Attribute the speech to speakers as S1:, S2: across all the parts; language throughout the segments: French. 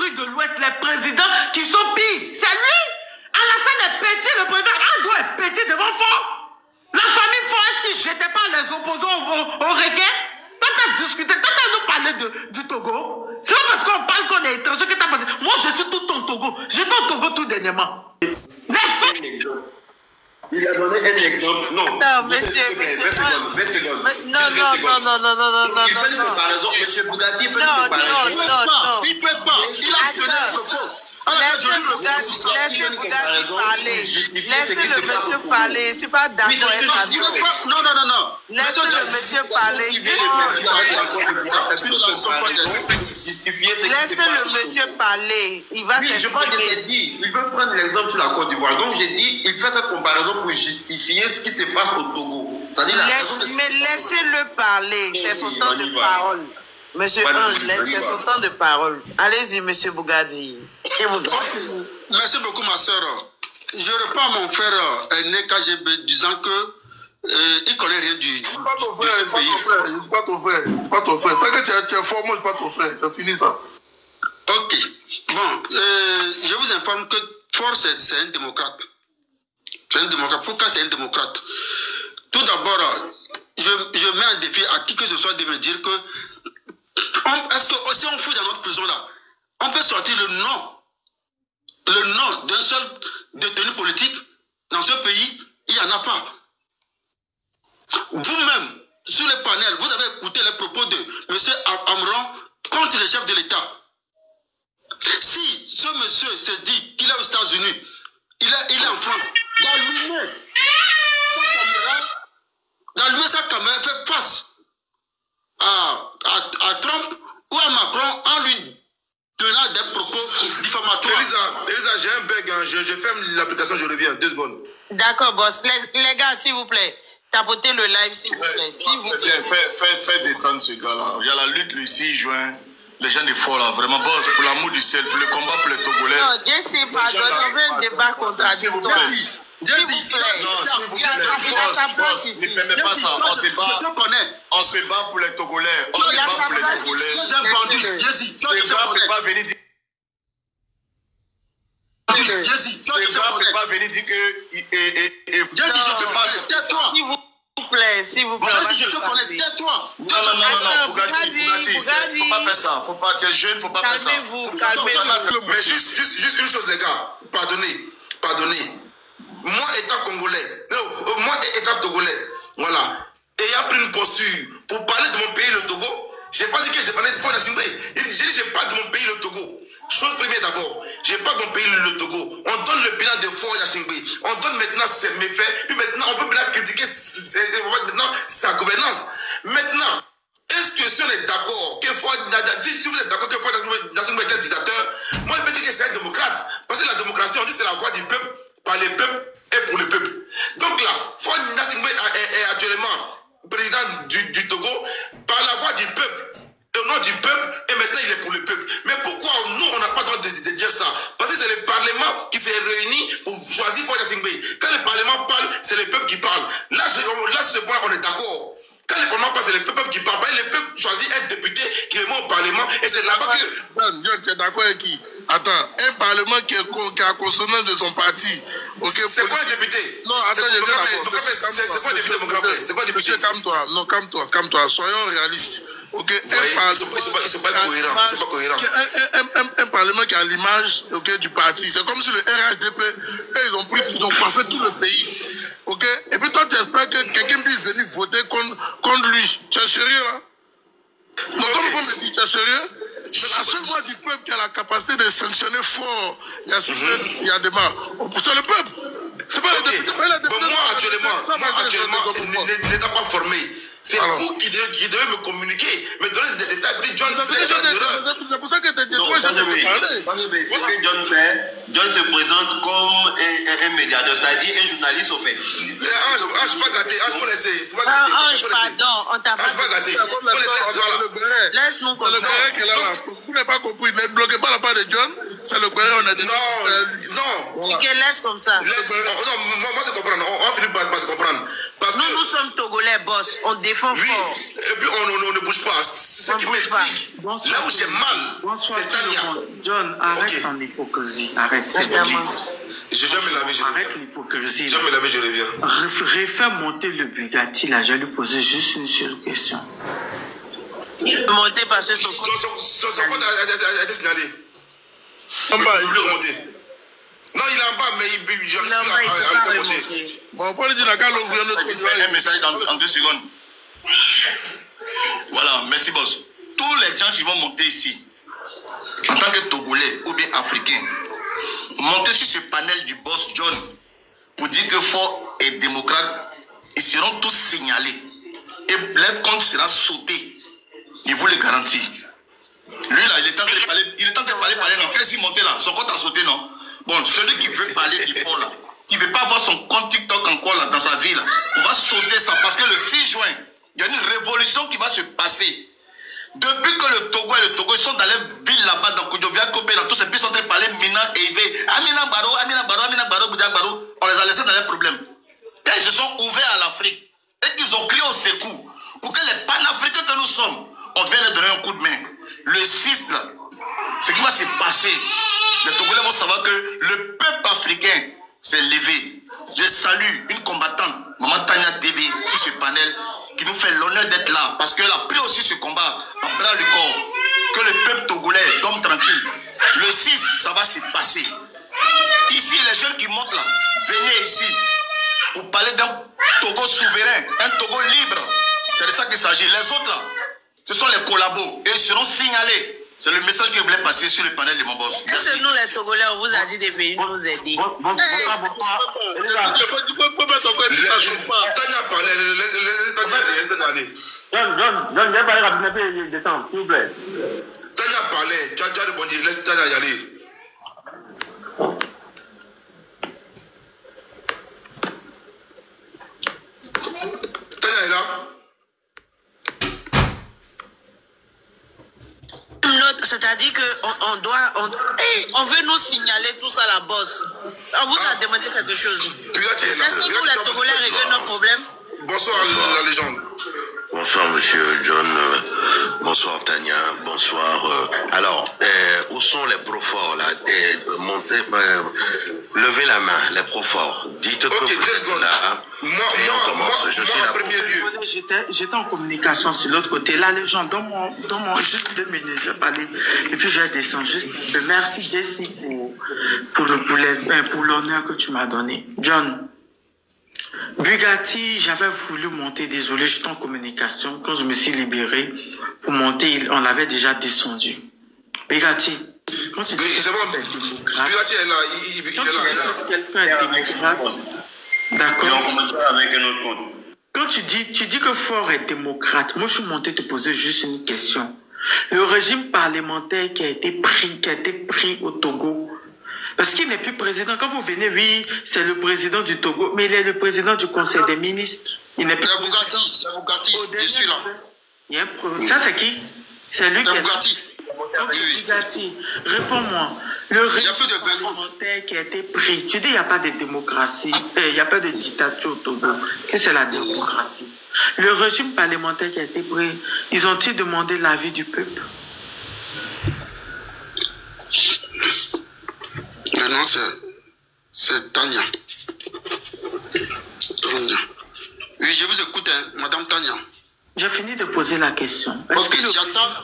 S1: l'Afrique de l'Ouest, les présidents qui sont pires. C'est lui. Alassane est petit, le président Ado est petit devant Fort. La famille Fort, est-ce qu'ils ne jetaient pas les opposants au requin? Toi, tu as discuté, toi, tu as nous parlé du Togo. C'est pas parce qu'on parle qu'on est étranger que tu as pas dit. Moi, je suis tout ton Togo. J'étais au Togo tout dernièrement. N'est-ce pas?
S2: Il a donné un exemple. Non,
S3: non, monsieur.
S2: Non.
S3: Il
S2: fait une comparaison. Monsieur Bougatti fait une comparaison.
S3: Non.
S2: Il ne peut pas. Il a tenu le microphone.
S3: Laissez le Bougatti parler. Laissez le monsieur parler. Je ne suis pas d'accord avec ça.
S2: Non.
S3: Laissez le monsieur parler. Laissez le monsieur parler. Il va s'exprimer.
S2: Je parle de ce dit. Il veut prendre l'exemple sur la Côte d'Ivoire. Donc j'ai dit, il fait cette comparaison pour justifier ce qui se passe au Togo.
S3: Mais laissez-le parler. C'est son temps de parole. Monsieur Ange, c'est son temps de parole. Allez-y, monsieur Bougadi.
S4: Merci beaucoup, ma soeur. Je reprends mon frère aîné KGB disant que il connaît rien du
S5: C'est pas ton frère, c'est pas ton frère. C'est pas ton frère. Tant que tu es fort, moi, c'est pas ton frère. C'est fini ça.
S4: Ok. Bon, je vous informe que Fort, c'est un démocrate. C'est un démocrate. Pourquoi c'est un démocrate? Tout d'abord, je mets un défi à qui que ce soit de me dire que est-ce que si on fouille dans notre prison là, on peut sortir le nom d'un seul détenu politique dans ce pays? Il n'y en a pas. Vous-même, sur les panels, vous avez écouté les propos de M. Amron contre le chef de l'État. Si ce monsieur se dit qu'il est aux États-Unis, il est en France, d'allumer sa caméra, fait face à Trump ou à Macron en lui donnant des propos diffamatoires.
S5: Elisa, j'ai un bug, hein. Je ferme l'application, je reviens, 2 secondes.
S3: D'accord, boss. Les gars, s'il vous plaît, tapotez le live, s'il vous plaît.
S6: Fais descendre ce gars-là. Il y a la lutte le 6 juin. Les gens des forts là, vraiment, boss, pour l'amour du ciel, pour le combat pour les Togolais.
S3: Non, je sais pas, on veut un débat contradictoire.
S6: S'il vous plaît.
S3: Non, s'il vous plaît,
S6: boss, ne permets pas ça. On se bat pour les Togolais. On se bat pour les Togolais. Le gars ne peut pas venir dire. Le gars ne peut pas venir dire que.
S4: Jesse, je te parle, tais-toi.
S3: S'il vous plaît.
S4: Vas-y, je te connais, tais-toi.
S6: Non, Bougatti, faut pas faire ça. Tu es jeune, faut pas faire ça.
S3: Calmez-vous.
S5: Mais juste une chose, les gars. Pardonnez. Moi, étant congolais, moi, étant togolais, voilà, ayant pris une posture pour parler de mon pays, le Togo, je n'ai pas dit que je dépendais de Fort Gnassingbé. J'ai dit que je parle de mon pays, le Togo. Chose première d'abord, je parle de mon pays, le Togo. On donne le bilan de Fort Gnassingbé. On donne maintenant ses méfaits. Puis maintenant, on peut maintenant critiquer sa gouvernance. Maintenant, est-ce que si on est d'accord que si vous êtes d'accord que Fort Gnassingbé est un dictateur, moi je peux dire que c'est un démocrate. Parce que la démocratie, on dit que c'est la voix du peuple, par les peuples et pour le peuple. Donc là, Fort Gnassingbé est actuellement président du Togo par la voix du peuple. Au nom du peuple, et maintenant il est pour le peuple. Mais pourquoi nous, on n'a pas le droit de dire ça? Parce que c'est le Parlement qui s'est réuni pour choisir Fort Gnassingbé. Quand le Parlement parle, c'est le peuple qui parle. Là, sur ce point-là, on est d'accord. Quand le Parlement parle, c'est le peuple qui parle. Parce que le peuple choisit un député qui le met au Parlement, et c'est là-bas que...
S4: John, tu es d'accord avec qui? Attends, un Parlement qui a consonance de son parti. Okay,
S5: c'est quoi un député?
S4: Non, attends,
S5: c'est quoi un député, mon grand frère? C'est quoi un député?
S4: Monsieur, calme-toi. Non, calme-toi. Soyons réalistes. Ok,
S5: ils sont pas cohérents. C'est pas cohérent.
S4: Un Parlement qui a l'image du parti. C'est comme si le RHDP, ils ont fait tout le pays. Ok? Et puis toi, tu espères que quelqu'un puisse venir voter contre lui. Tu es sérieux là? Non, comme vous me dites, tu es sérieux? Mais la seule voix du peuple qui a la capacité de sanctionner fort, il y a des marques. C'est le peuple. C'est pas les députés.
S5: Moi, actuellement, n'étant pas formé. C'est vous qui devez me communiquer, me donner des détails. John,
S4: c'est pour ça que tu
S2: ce que John fait, John se présente comme un médiateur, c'est-à-dire un journaliste au fait.
S5: Ange, pas gâté, Ange, faut laisser.
S3: Ange, pardon, on t'a
S5: pas gâté.
S3: Laisse-nous comme ça.
S4: Vous n'avez pas compris, ne bloquez pas la page.
S6: pas de John, c'est le Goya, on a dit.
S3: Non. Qui laisse comme ça.
S5: Non, moi, c'est comprendre. On finit par se comprendre. Parce que
S3: nous sommes Togolais, boss. On défend fort.
S5: Et puis, on ne bouge pas. C'est ce qui m'explique. Là où j'ai mal, c'est Tania.
S1: John, arrête ton hypocrisie. Arrête, c'est bon.
S5: Je vais me laver, je reviens.
S1: Arrête l'hypocrisie.
S5: Je vais me laver, je reviens.
S1: Refais monter le Bugatti, là. Je vais lui poser juste une seule question.
S3: Monter parce que son
S5: compte a été signalé. En bas, il peut remonter. Non, il est en bas, mais il peut remonter.
S6: Bon, pour lui dire, la gare ouvre notre compte.
S2: Un message en 2 secondes. Voilà, merci boss. Tous les gens qui vont monter ici, en tant que Togolais ou bien Africains, monter sur ce panel du boss John pour dire que Fort est démocrate, ils seront tous signalés. Et leur compte sera sauté. Il vous le garantit. Lui là, il est en train de parler, non. Qu'est-ce qu'il montait là? Son compte a sauté, non? Bon, celui qui veut parler du fort là, qui ne veut pas avoir son compte TikTok encore là dans sa vie là, on va sauter ça parce que le 6 juin, il y a une révolution qui va se passer. Depuis que le Togo et le Togo, ils sont dans les villes là-bas, dans Koudiovia, Kopé, dans tous ces pays, ils sont en train de parler Mina et Ivé. Amina Baro, Boudia Baro, on les a laissés dans les problèmes. Et ils se sont ouverts à l'Afrique. Et qu'ils ont crié au secours pour que les panafricains que nous sommes, on vienne leur donner un coup de main. Le 6 là, ce qui va se passer, les Togolais vont savoir que le peuple africain s'est levé. Je salue une combattante, Maman Tania TV, sur ce panel, qui nous fait l'honneur d'être là, parce qu'elle a pris aussi ce combat à bras le corps. Que le peuple togolais dorme tranquille. Le 6, ça va se passer. Ici, les jeunes qui montent là, venez ici pour parler d'un Togo souverain, un Togo libre. C'est de ça qu'il s'agit. Les autres là, ce sont les collabos et ils seront signalés. C'est le message que je voulais passer sur le panel de mon boss.
S3: Est-ce que nous, les Togolais, on vous a dit de venir nous aider?
S5: Tania parlait, laissez aller.
S7: John, j'ai parlé rapidement de temps, s'il vous plaît.
S5: Tania parlait, tu as répondu, laisse Tania y aller. Tania est là.
S3: C'est-à-dire qu'on veut nous signaler tout ça à la bosse. On vous a demandé quelque chose. C'est ça que les Togolais règlent nos problèmes.
S5: Bonsoir la légende.
S8: Bonsoir monsieur John, bonsoir Tania, bonsoir. Alors, où sont les proforts là? Levez la main, les proforts. Dites que vous êtes là. On commence. Je suis là.
S1: J'étais en communication sur l'autre côté. Là, les gens, donne-moi juste 2 minutes, je vais parler. Et puis je vais descendre. Juste, merci Jessie pour l'honneur que tu m'as donné. John. Bugatti, j'avais voulu monter, désolé, j'étais en communication. Quand je me suis libéré pour monter, on l'avait déjà descendu. Bugatti, quand tu dis
S5: Bugatti est là, il est là.
S1: Quelqu'un est démocrate, d'accord. Quand tu dis que Fort est démocrate, moi je suis monté te poser juste une question. Le régime parlementaire qui a été pris au Togo, parce qu'il n'est plus président. Quand vous venez, oui, c'est le président du Togo, mais il est le président du Conseil des ministres. Il n'est plus
S4: C'est Bugatti, je suis là.
S1: Ça, c'est qui? C'est lui qui est...
S4: Bugatti.
S1: Bugatti, réponds-moi. Le régime parlementaire qui a été pris, tu dis qu'il n'y a pas de démocratie, il n'y a pas de dictature au Togo. Qu'est-ce que c'est la démocratie? Le régime parlementaire qui a été pris, ils ont-ils demandé l'avis du peuple?
S4: Maintenant, c'est Tania. Oui, je vous écoute, Madame Tania.
S1: J'ai fini de poser la question.
S4: Ok, j'attends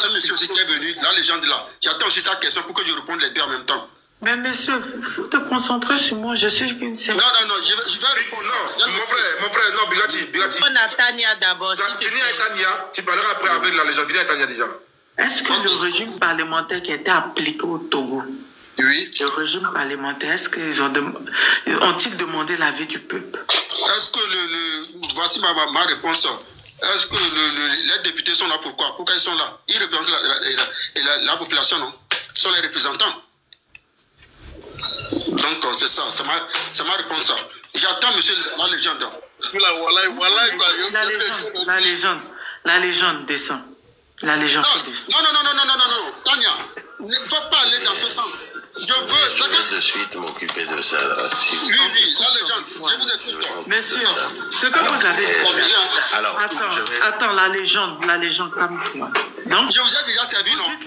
S4: un monsieur aussi qui est venu, la légende là. J'attends aussi sa question pour que je réponde les deux en même temps.
S1: Mais monsieur, il faut te concentrer sur moi. Je suis qu'une seule.
S4: Non, je vais répondre.
S5: Non, mon frère, non, Bugatti.
S3: On a Tania d'abord.
S5: Finis avec Tania, tu parleras après avec la légende. Finis avec Tania déjà.
S1: Est-ce que le régime parlementaire qui a été appliqué au Togo,
S4: oui,
S1: le régime parlementaire, est-ce qu'ils ont-ils demandé l'avis du peuple?
S4: Est-ce que voici ma réponse. Est-ce que les députés sont là pourquoi? Pourquoi ils sont là? Ils représentent la population, non? Ils sont les représentants. Donc c'est ça, c'est ma réponse. J'attends monsieur la légende.
S1: La légende descend. La légende descend.
S4: Non, Tania, ne faut pas aller dans ce sens. Je
S8: vais de suite m'occuper de ça. Là.
S4: Oui, la légende, je vous écoute.
S1: Monsieur, ce que vous avez dit.
S8: Alors,
S1: attends, la légende, calme-toi. Donc,
S4: je vous ai déjà servi, non? Non, je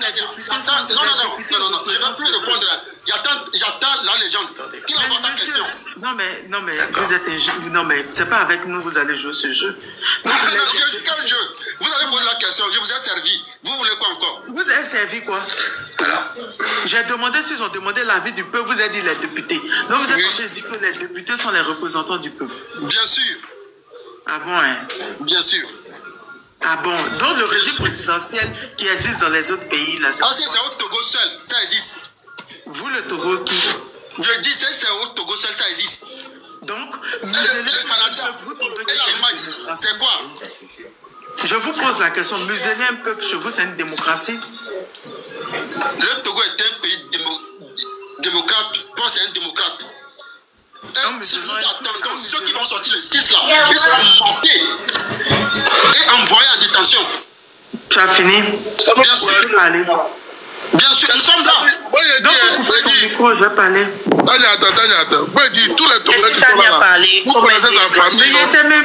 S4: ne vais plus répondre. J'attends la légende. Qui envoie sa question?
S1: Non, mais vous êtes un jeu. Non, mais c'est pas avec nous vous allez jouer ce jeu.
S4: Quel jeu? Vous avez posé la question, je vous ai servi. Vous voulez quoi encore?
S1: Vous avez servi quoi?
S8: Alors,
S1: j'ai demandé s'ils ont demandé l'avis du peuple, vous avez dit les députés. Donc vous êtes en train de dire que les députés sont les représentants du peuple.
S4: Bien sûr.
S1: Ah bon, hein?
S4: Bien sûr.
S1: Ah bon, donc le régime présidentiel qui existe dans les autres pays, là,
S4: c'est au Togo seul, ça existe.
S1: Vous, le Togo, qui?
S4: Je dis, c'est au Togo seul, ça existe.
S1: Donc,
S4: le Canada et l'Allemagne, c'est quoi?
S1: Je vous pose la question, museler un peuple chez vous, c'est une démocratie?
S4: Le Togo est un pays démocrate, toi c'est un démocrate. Donc ceux qui vont sortir le 6 là, ils seront montés et envoyés en détention.
S1: Tu as fini?
S4: Bien sûr. Bien sûr, nous sommes là.
S1: Donc, je vais parler.
S5: Attends. Moi, je dis, tous les Togolais qui sont là, vous connaissez sa famille.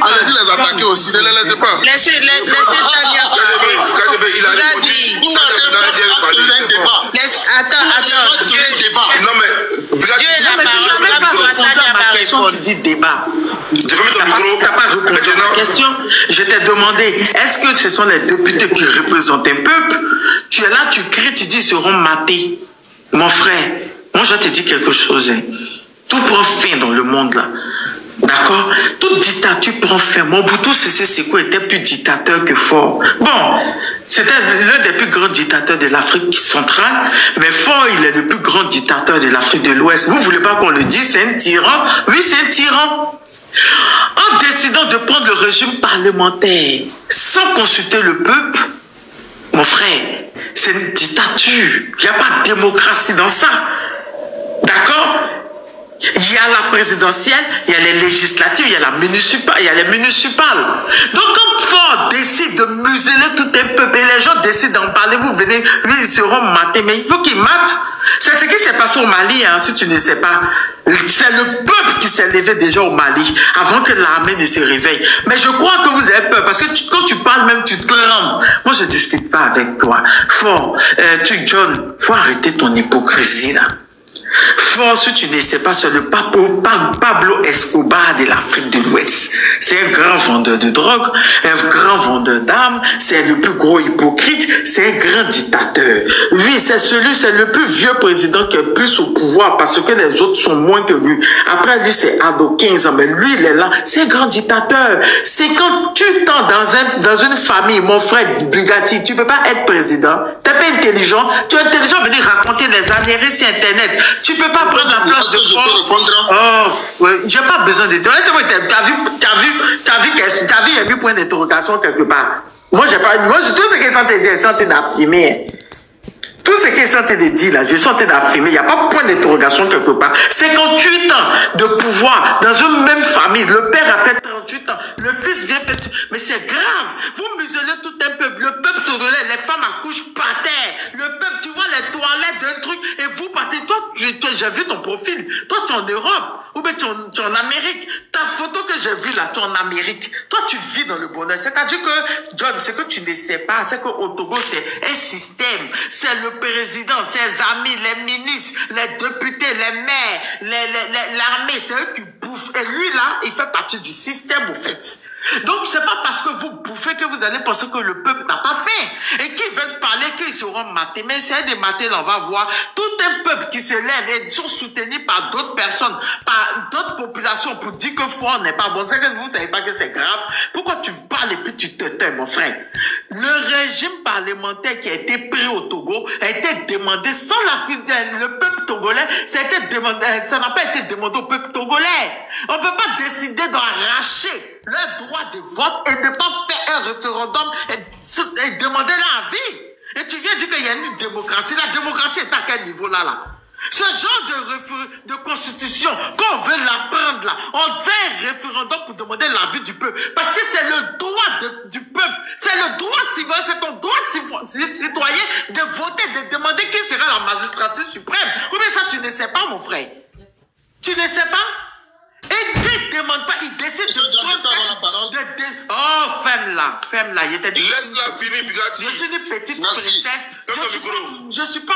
S5: Allez-y les attaquer aussi, ne les laissez pas.
S3: Laissez Tania parler.
S5: Il a dit.
S3: Attends, Dieu est débat.
S5: Non, mais.
S3: Dieu est la parole. Tania va répondre.
S1: Tu dis débat.
S5: Je vais mettre ton micro.
S1: Tu n'as pas répondu à la question. Je t'ai demandé, est-ce que ce sont les députés qui représentent un peuple? Tu es là, tu cries, tu dis, ils seront matés. Mon frère, moi je te dis quelque chose. Hein. Tout prend fin dans le monde là. D'accord? Toute dictature prend fin. Mobutu Sese Seko était plus dictateur que fort. Bon, c'était l'un des plus grands dictateurs de l'Afrique centrale, mais Fort, il est le plus grand dictateur de l'Afrique de l'Ouest. Vous ne voulez pas qu'on le dise, c'est un tyran? Oui, c'est un tyran. En décidant de prendre le régime parlementaire sans consulter le peuple, mon frère, c'est une dictature. Il n'y a pas de démocratie dans ça. D'accord? Il y a la présidentielle, il y a les législatives, il y a les municipales. Donc quand Ford décide de museler tout un peuple et les gens décident d'en parler, vous venez, lui, ils seront matés. Mais il faut qu'ils matent. C'est ce qui s'est passé au Mali, hein, si tu ne sais pas. C'est le peuple qui s'est levé déjà au Mali, avant que l'armée ne se réveille. Mais je crois que vous avez peur, parce que quand tu parles même, tu te trembles. Moi, je ne discute pas avec toi. John, faut arrêter ton hypocrisie, là. Si tu ne sais pas, c'est le Pablo Escobar de l'Afrique de l'Ouest. C'est un grand vendeur de drogue, un grand vendeur d'armes, c'est le plus gros hypocrite, c'est un grand dictateur. Oui, c'est le plus vieux président qui est plus au pouvoir parce que les autres sont moins que lui. Après lui, c'est Ado, 15 ans, mais lui, il est là, c'est un grand dictateur. C'est quand tu tends dans une famille, mon frère Bugatti, tu peux pas être président. T'es pas intelligent, tu es intelligent, venir raconter les Américains sur Internet. Tu peux pas prendre la place de Fort. Oh, ouais, j'ai pas besoin de toi. T'as vu, il y a eu point d'interrogation quelque part. Moi, tout ce qu'ils sont en train de dire, ils sont en train d'affirmer. Tout ce qu'ils sont en train de dire là, je suis en train d'affirmer. Il n'y a pas de point d'interrogation quelque part. 58 ans de pouvoir dans une même famille. Le père a fait 38 ans. Le fils vient faire... Mais c'est grave. Vous muselez tout un peuple. Le peuple togolais, les femmes accouchent par terre. Le peuple, tu vois les toilettes d'un truc et vous partez. Toi, j'ai vu ton profil. Toi, tu es en Europe. Ou bien tu es en Amérique. Ta photo que j'ai vue là, tu es en Amérique. Toi, tu vis dans le bonheur. C'est-à-dire que, John, ce que tu ne sais pas, c'est qu'au Togo, c'est un système. C'est le président, ses amis, les ministres, les députés, les maires, l'armée, c'est eux qui bouffent. Et lui, là, il fait partie du système, au fait. Donc, c'est pas parce que vous bouffez que vous allez penser que le peuple n'a pas faim. Et qu'ils veulent parler, qu'ils seront matés. Mais c'est des matés, là, on va voir tout un peuple qui se lève et sont soutenus par d'autres personnes, par d'autres populations pour dire que Fort n'est pas bon. C'est que vous ne savez pas que c'est grave. Pourquoi tu parles et puis tu te tais, mon frère? Le régime parlementaire qui a été pris au Togo a été demandé sans le peuple togolais. Ça n'a pas été demandé au peuple togolais. On ne peut pas décider d'arracher leur droit de vote et ne pas faire un référendum et demander leur avis. Et tu viens dire qu'il y a une démocratie. La démocratie est à quel niveau là? Ce genre de constitution, quand on veut la prendre là, on fait un référendum pour demander l'avis du peuple. Parce que c'est le droit du peuple. C'est le droit civil, c'est ton droit citoyen de voter, de demander qui sera la magistrature suprême. Ou bien ça, tu ne sais pas, mon frère. Tu ne sais pas? Et ne demande pas, il décide de prendre oh, femme-là, il était dit.
S5: Laisse-la finir, Bugatti.
S1: Je suis une petite princesse. Je suis pas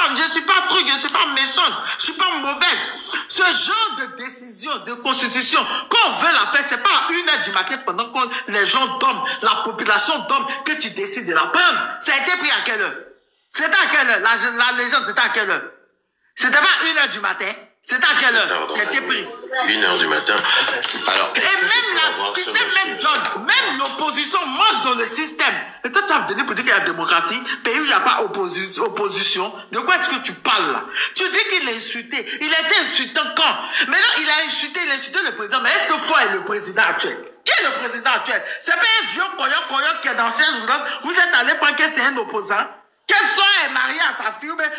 S1: truc, je suis pas méchante, je suis pas mauvaise. Ce genre de décision, de constitution, quand on veut la faire, c'est pas à 1h du matin pendant que les gens dorment, la population dorme, que tu décides de la prendre. Ça a été pris à quelle heure? C'était à quelle heure? La légende, c'était à quelle heure? C'était pas à 1h du matin. C'était à quelle heure? C'était pris.
S8: 1h du matin. Alors,
S1: et même là, tu sais, même John, même l'opposition mange dans le système. Et toi, tu as venu pour dire qu'il y a la démocratie, pays où il n'y a pas opposition. De quoi est-ce que tu parles là? Tu dis qu'il a insulté. Il a été insultant quand? Maintenant, il a insulté le président. Mais est-ce que Foy est le président actuel? Qui est le président actuel? C'est pas un vieux coyote qui est dans le siège. Vous êtes allé prendre que c'est un opposant. Quel soir est marié à sa fille, mais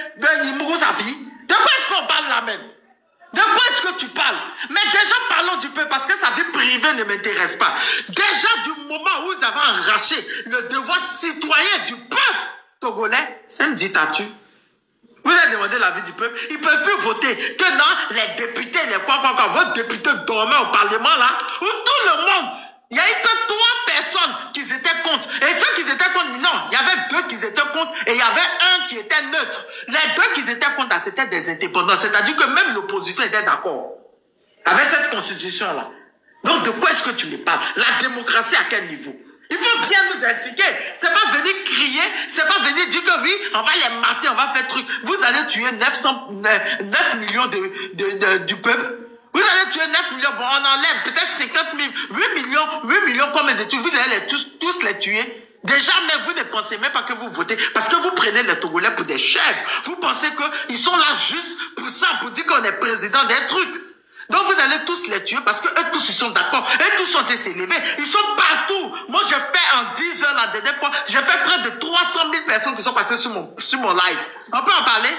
S1: il mourut sa fille? De quoi est-ce qu'on parle là même? De quoi est-ce que tu parles? Mais déjà parlons du peuple parce que sa vie privée ne m'intéresse pas. Déjà du moment où vous avez arraché le devoir citoyen du peuple togolais, c'est une dictature. Vous avez demandé l'avis du peuple, ils ne peuvent plus voter. Que non, les députés, votre député dormait au Parlement là, où tout le monde, il n'y a eu que 3 personnes qui étaient contre. Et ceux qui étaient contre, non, il y avait 2 qui étaient contre et il y avait un qui était neutre. Les 2 qui étaient contre, c'était des indépendants. C'est-à-dire que même l'opposition était d'accord avec cette constitution-là. Donc de quoi est-ce que tu me parles? La démocratie à quel niveau? Il faut bien nous expliquer. C'est pas venir crier, c'est pas venir dire que oui, on va les mater, on va faire truc. Vous allez tuer 9 millions du peuple. Vous allez tuer 9 millions, bon, on enlève peut-être 50 000, 8 millions, combien de tuer? Vous allez tous les tuer. Déjà, mais vous ne pensez même pas que vous votez, parce que vous prenez les Togolais pour des chèvres. Vous pensez qu'ils sont là juste pour ça, pour dire qu'on est président des trucs. Donc vous allez tous les tuer parce qu'eux tous ils sont d'accord. Eux tous ont été s'élever. Ils sont partout. Moi j'ai fait en 10 heures la dernière fois, j'ai fait près de 300 000 personnes qui sont passées sur mon live. On peut en parler?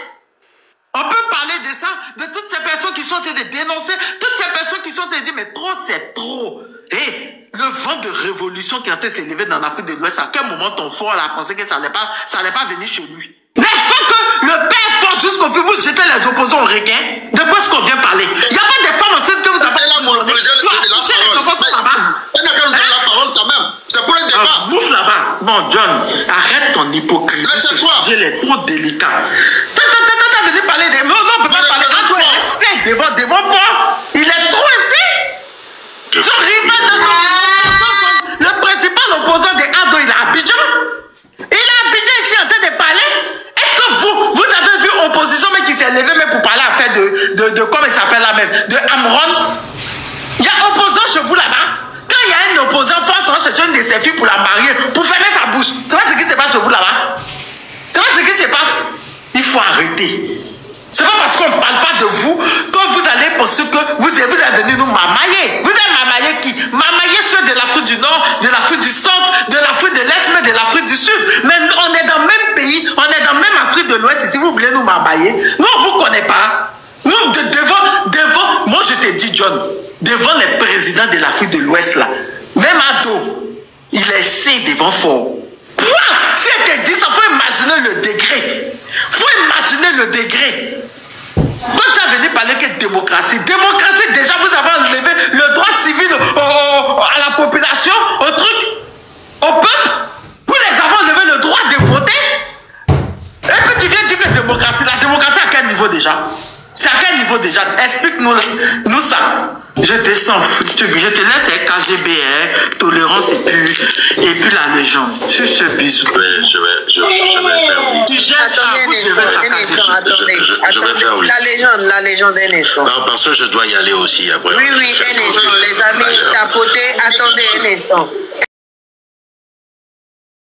S1: On peut parler de ça, de toutes ces personnes qui sont en train de dénoncer, toutes ces personnes qui sont en train de dire mais trop c'est trop. Et le vent de révolution qui est en train de s'élever dans l'Afrique de l'Ouest, à quel moment ton fort a pensé que ça n'allait pas venir chez lui? N'est-ce pas que le père fort jusqu'au fil, vous jetez les opposants au requin? De quoi est-ce qu'on vient parler? Il n'y a pas des femmes enceintes que vous avez
S4: la parole quand même. C'est pour le débat.
S1: Bouffe là-bas. Bon, John, arrête ton hypocrisie.
S4: C'est quoi?
S1: Il est trop délicat. T'as venu parler des... Non, on ne peut pas parler. Devant fort. Il est trop ici. Son rival de le principal opposant de Ado, il est à Abidjan. Il est à Abidjan ici en train de parler. Est-ce que vous avez vu opposition mais qui s'est levée mais pour parler à faire de comment il s'appelle là même, de Amron? Il y a opposant chez vous là-bas. Quand il y a un opposant, force en chercher une de ses filles pour la marier, pour fermer sa bouche. C'est pas ce qui se passe chez vous là-bas. C'est pas ce qui se passe. Il faut arrêter. C'est pas parce qu'on ne parle pas de vous que vous allez penser que vous êtes venu nous mamailler. Vous êtes mamailler qui? Mamailler ceux de l'Afrique du Nord, de l'Afrique du Centre, de l'Afrique de l'Est, mais de l'Afrique du Sud. Mais on est dans le même pays, on est dans la même Afrique de l'Ouest. Si vous voulez nous mamailler, nous on ne vous connaît pas. Nous, devant, moi je te dis John, devant les présidents de l'Afrique de l'Ouest là, même Ado, il essaie devant fort. Si elle te dit ça, il faut imaginer le degré. Il faut imaginer le degré. Quand tu as venu parler que démocratie, déjà vous avez enlevé le droit civil à la population, au truc, au peuple. Vous les avez enlevé le droit de voter. Et puis tu viens dire que démocratie, la démocratie à quel niveau déjà? C'est à quel niveau déjà? Explique-nous ça. Je descends, je te laisse avec KGB, tolérance et puis la légende. Sur ce bisou.
S8: Oui, je vais faire oui.
S1: Tu jettes ça,
S8: je vais faire oui.
S3: La légende est naissante.
S8: Non, parce que je dois y aller aussi après.
S3: Oui, un instant, les amis, tapoter, attendez un instant.